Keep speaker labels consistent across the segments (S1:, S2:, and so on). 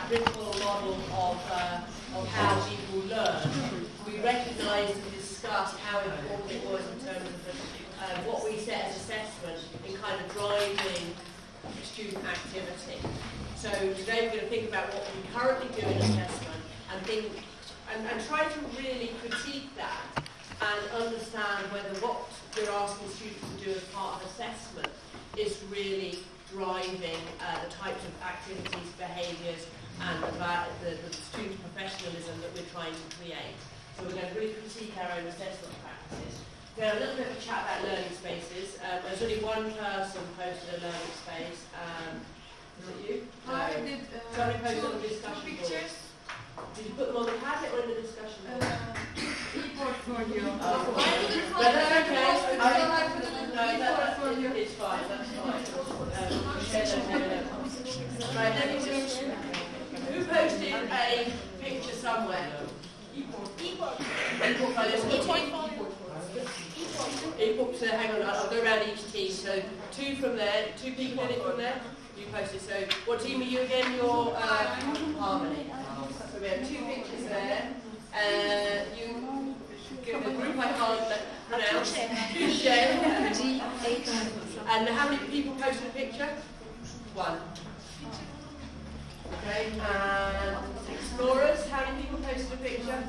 S1: principle model of how people learn, we recognised and discussed how important it was in terms of what we set as assessment in kind of driving student activity. So today we're going to think about what we currently do in assessment and try to really critique that and understand whether what we're asking students to do as part of assessment is really driving the types of activities, behaviours and the student professionalism that we're trying to create. So we're going to really critique our own assessment practices. We're going to have a little bit of a chat about learning spaces. There's only one person posted a learning space. Is it you?
S2: I did
S1: somebody posted on the discussion
S2: pictures.
S1: Did you put them on the packet or in the discussion board?
S2: E-portfolio.
S1: That's okay.
S2: I don't like to do e-portfolio.
S1: It's fine, that's fine. Share those with them. Right, let me just... Who posted a picture somewhere? So hang on, I'll go around each team. So two from there, two people did it from there. You posted. So what team are you again? You're Harmony. So we have two pictures there. You give the group I can't pronounce. And how many people posted a picture? One. Okay. And Explorers, how many people posted a picture?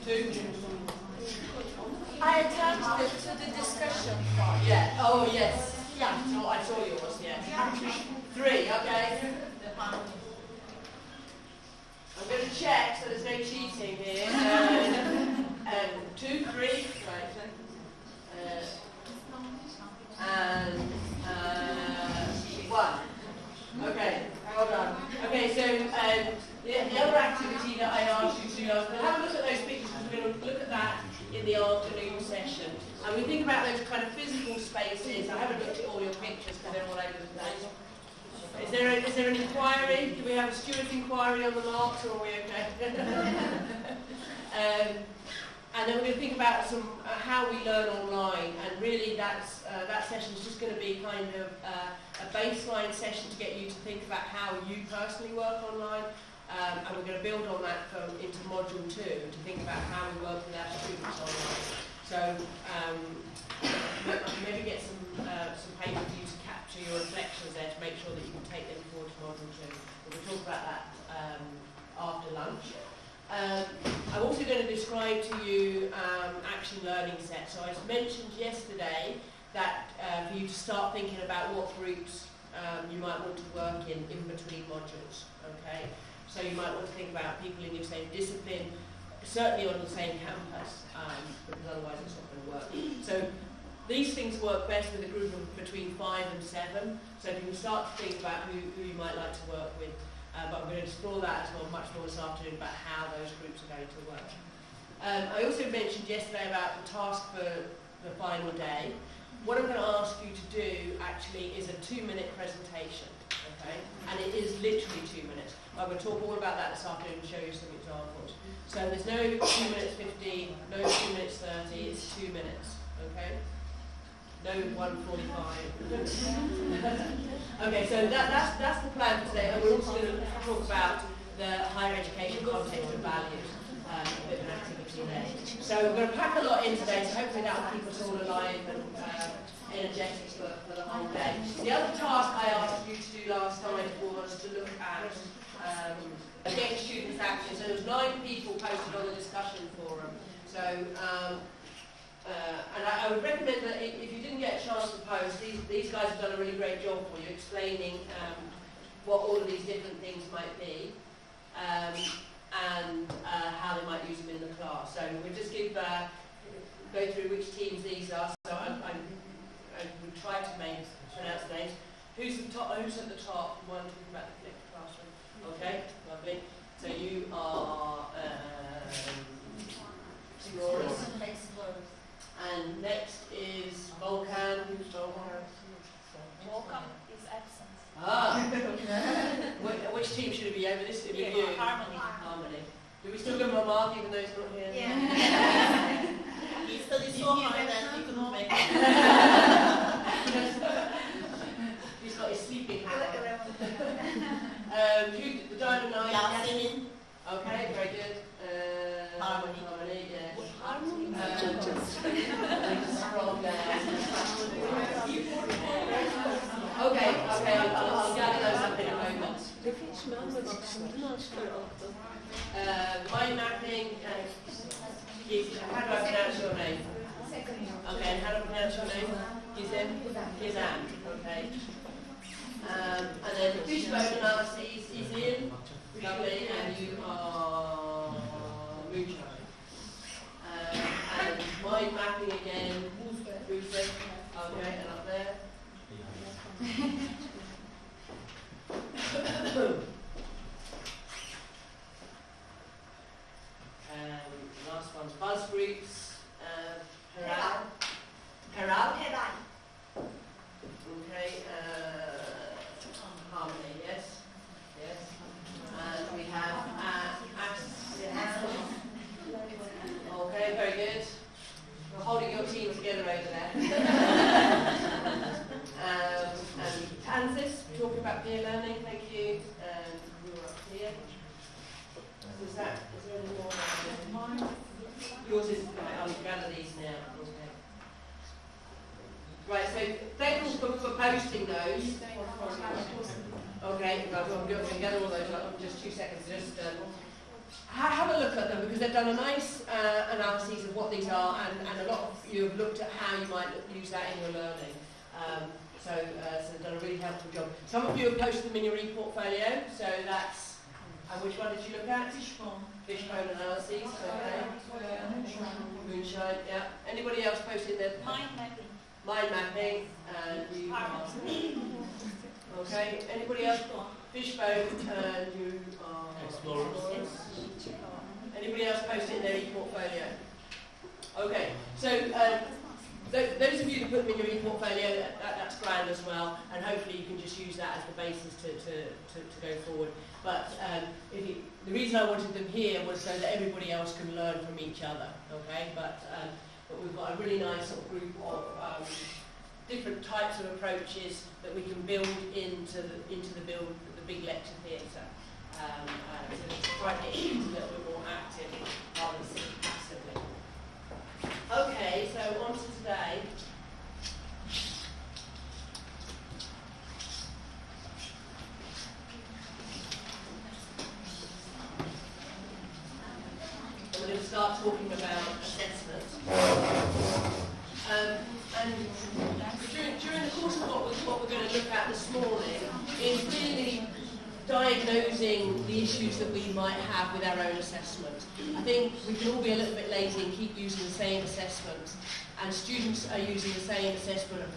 S1: Two.
S2: I attached it to the discussion.
S1: Yeah. Oh yes. Yeah. So I saw yours. Yeah. Three. Okay. I'm going to check so there's no cheating here. Two, three. Right. And one. Okay. Well done. Okay. So the other activity that I asked you to do, I was going to have a look at those pictures. We're going to look at that in the afternoon session. And we think about those kind of physical spaces. I haven't looked at all your pictures because they're all over the place. Is there an inquiry? Do we have a Stuart inquiry on the marks, or are we okay? And then we're going to think about how we learn online, and really that session is just going to be kind of a baseline session to get you to think about how you personally work online. And we're going to build on that into Module 2 to think about how we work with our students online. So maybe get some paper for you to capture your reflections there to make sure that you can take them forward to Module 2. We'll talk about that after lunch. I'm also going to describe to you action learning sets. So I mentioned yesterday that for you to start thinking about what groups you might want to work in between modules. Okay. So you might want to think about people in your same discipline, certainly on the same campus, because otherwise it's not going to work. So these things work best with a group of between 5 and 7. So you can start to think about who you might like to work with. But I'm going to explore that as well much more this afternoon about how those groups are going to work. I also mentioned yesterday about the task for the final day. What I'm going to ask you to do actually is a 2-minute presentation. Okay? And it is literally 2 minutes. I'm going to talk all about that this afternoon and show you some examples. So there's no 2 minutes 15, no 2 minutes 30, it's 2 minutes. Okay? No 1:45. Okay, so that's the plan for today. And we're also going to talk about the higher education context and values, a bit of an activity there. So we're going to pack a lot in today, so hopefully that will keep us all alive and energetic for the whole day. The other task I asked you to do last night was to look at getting students active. So there was 9 people posted on the discussion forum. So and I would recommend that if you didn't get a chance to post, these guys have done a really great job for you explaining what all of these different things might be and how they might use them in the class. So we'll just go through which teams these are. So I would try to pronounce the names. Who's at the top? One talking about the connected classroom. Okay, lovely. So you are Explorers. And next is Volcan. Who's Volcan?
S3: Volcan is absent.
S1: Ah. Which team should it be over this? It be you.
S3: Harmony.
S1: Do we still give him a mark even though he's not here?
S3: Yeah. He studied so hard that he couldn't make it.
S1: He's got his sleeping hat. The Diamond Nine?
S3: Yasemin.
S1: Okay, very good.
S3: Harmony.
S1: Harmony, yes.
S2: Harmony.
S1: Scroll down. Okay, I'll gather those up in a moment. Mind mapping, how do I pronounce your name? Okay, and how do I pronounce your name? Gizem, okay. And then the fishbone analyses is in, lovely, and you are Moonshine. And mind mapping again, Booster, okay, and up there. Last one's buzz groups, Heral. Okay, harmony, yes. And we have okay, very good. We're holding your team together over there. And Kansas, talking about peer learning, thank you. And we were up here. Is there any more? Yours is, I'll gather these now. Okay. Right, so thank you for posting those. Okay, right, well, I'm going to gather all those up in just 2 seconds. Just have a look at them, because they've done a nice analysis of what these are, and a lot of you have looked at how you might use that in your learning. So they've done a really helpful job. Some of you have posted them in your e-portfolio, so that's, which one did you look at? Fishbone analyses, okay. Moonshine, yeah. Anybody else posted their
S3: Mind mapping.
S1: mind mapping? And you are, okay. Anybody else? Fishbone, and you are Explorers. Anybody else posted their e-portfolio? Okay, so those of you that put them in your e-portfolio, that's grand as well, and hopefully you can just use that as the basis to go forward. But the reason I wanted them here was so that everybody else can learn from each other, okay? But we've got a really nice sort of group of different types of approaches that we can build into the big lecture theatre. So try to get a little bit more active rather than sitting passively. Okay, so on to today. We're going to start talking about assessment. And during the course of what we're going to look at this morning is really diagnosing the issues that we might have with our own assessment. I think we can all be a little bit lazy and keep using the same assessment, and students are using the same assessment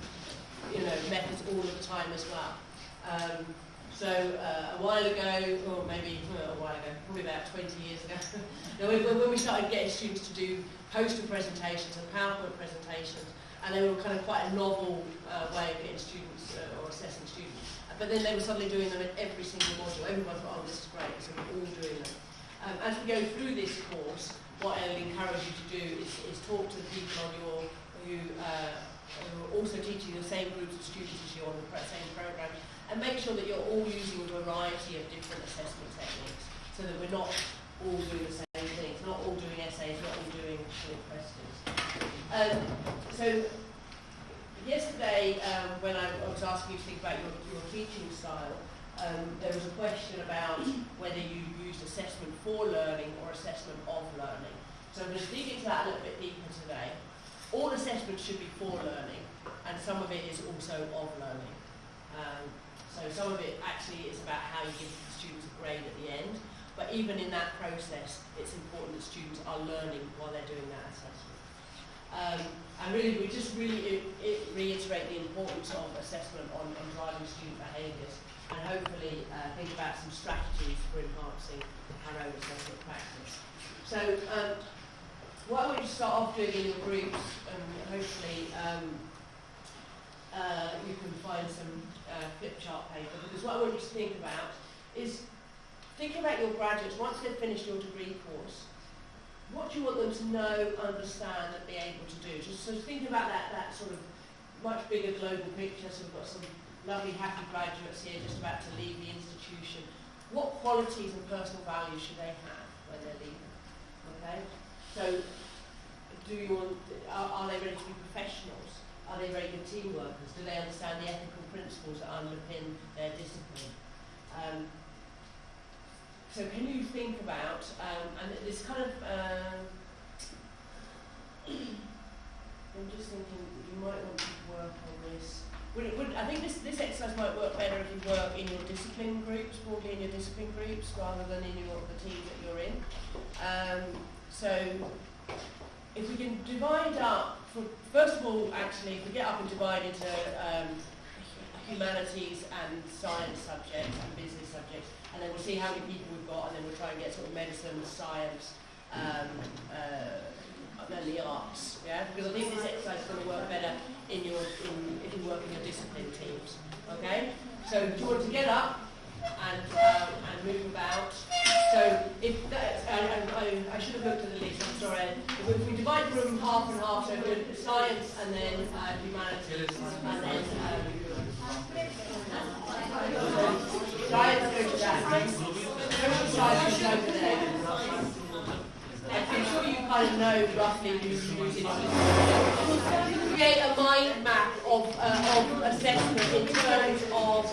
S1: methods all the time as well. So a while ago, or maybe a while ago, probably about 20 years ago, when we started getting students to do poster presentations and PowerPoint presentations, and they were kind of quite a novel way of getting students or assessing students. But then they were suddenly doing them in every single module. Everyone thought, oh, this is great, so we're all doing them. As we go through this course, what I would encourage you to do is talk to the people who are also teaching the same groups of students as you on the same program, and make sure that you're all using a variety of different assessment techniques, so that we're not all doing the same things, not all doing essays, not all doing short questions. So yesterday, when I was asking you to think about your teaching style, there was a question about whether you used assessment for learning or assessment of learning. So I'm going to dig into that a little bit deeper today. All assessment should be for learning, and some of it is also of learning. So some of it actually is about how you give the students a grade at the end, but even in that process, it's important that students are learning while they're doing that assessment. And really, we just really reiterate the importance of assessment on driving student behaviours, and hopefully think about some strategies for enhancing our own assessment practice. So what I want you to start off doing in your groups, and hopefully you can find some flip chart paper, because what I want you to think about is think about your graduates once they've finished your degree course. What do you want them to know, understand, and be able to do? Just so think about that sort of much bigger global picture. So we've got some lovely, happy graduates here just about to leave the institution. what qualities and personal values should they have when they're leaving? Okay, so do you want, are they ready to be professionals? Are they very good team workers? Do they understand the ethical principles that underpin their discipline? So can you think about, and this kind of, I'm just thinking you might want to work on this. I think this exercise might work better if you work in your discipline groups, broadly in your discipline groups, rather than in the teams that you're in. So if we can divide up, first of all, actually, if we get up and divide into humanities and science subjects and business subjects, and then we'll see how many people we've got, and then we'll try and get sort of medicine, science, then the arts, yeah? Because I think this exercise is going to work better if you work in your discipline teams, okay? So do you want to get up and move about? So if that, I should have looked at the list, I'm sorry. If we divide the room half and half, so science and then humanities, and then science go to that. Social science is over there. I'm sure you kind of know roughly who's in it. Create a mind map of assessment in terms of,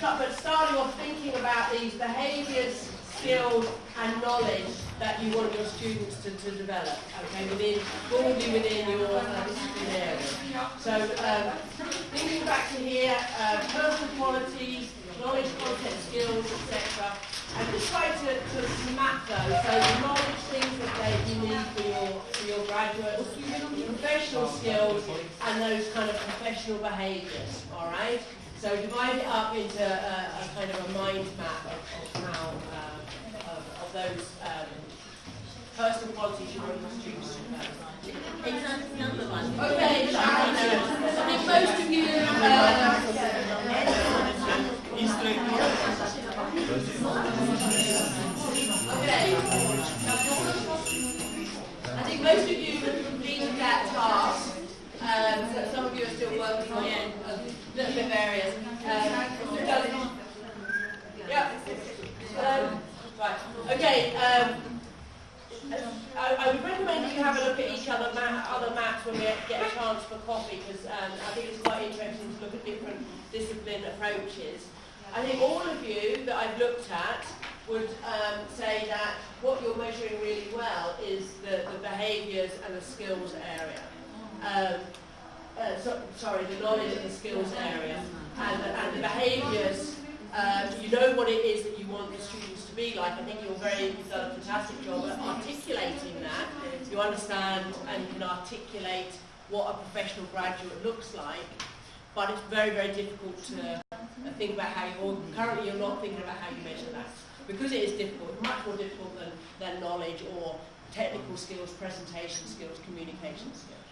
S1: but starting off thinking about these behaviours, skills and knowledge that you want your students to develop, okay, broadly within your discipline area. So thinking back to here, personal qualities, knowledge, content, skills, etc. And just try to map those, so the knowledge, things that you need for your graduates, professional skills, and those kind of professional behaviours, all right? So divide it up into a kind of a mind map of how, of those personal qualities you want your students to develop.
S3: Exactly, number one.
S1: Okay, I think most of you, okay. I think most of you have completed that task. Some of you are still working on it, a little bit various. Yeah. Right. Okay. I would recommend that you have a look at each other maps when we get a chance for coffee, because I think it's quite interesting to look at different discipline approaches. I think all of you that I've looked at would say that what you're measuring really well is the behaviours and the skills area. The knowledge and the skills area. And the behaviours, you know what it is that you want the students to be like. I think you've done a fantastic job at articulating that. You understand and can articulate what a professional graduate looks like, but it's very, very difficult to think about how currently you're not thinking about how you measure that. Because it is difficult, much more difficult than knowledge or technical skills, presentation skills, communication skills.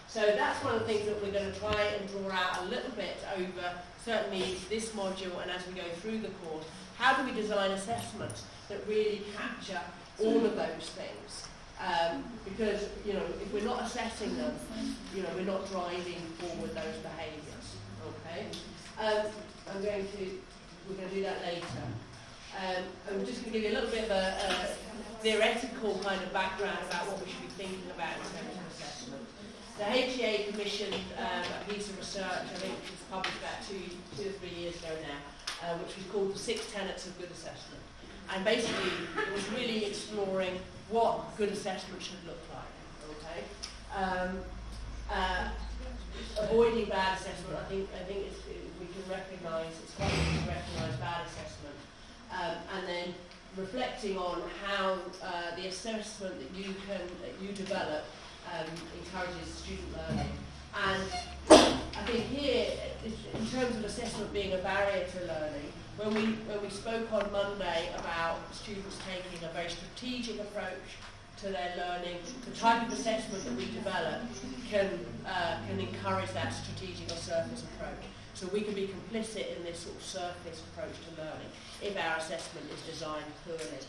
S1: So that's one of the things that we're going to try and draw out a little bit over, certainly this module and as we go through the course. How do we design assessments that really capture all of those things? Because, if we're not assessing them, we're not driving forward those behaviours. Okay? We're going to do that later. I'm just going to give you a little bit of a theoretical kind of background about what we should be thinking about in terms of assessment. The HEA commissioned a piece of research, I think it was published about two or 3 years ago now, which was called the 6 Tenets of Good Assessment. And basically, it was really exploring what good assessment should look like. Okay, avoiding bad assessment. I think we can recognise, it's quite easy to recognise bad assessment, and then reflecting on how the assessment that you develop encourages student learning. And I think here, in terms of assessment being a barrier to learning, when we spoke on Monday about students taking a very strategic approach to their learning, the type of assessment that we develop can encourage that strategic or surface approach. So we can be complicit in this sort of surface approach to learning if our assessment is designed poorly.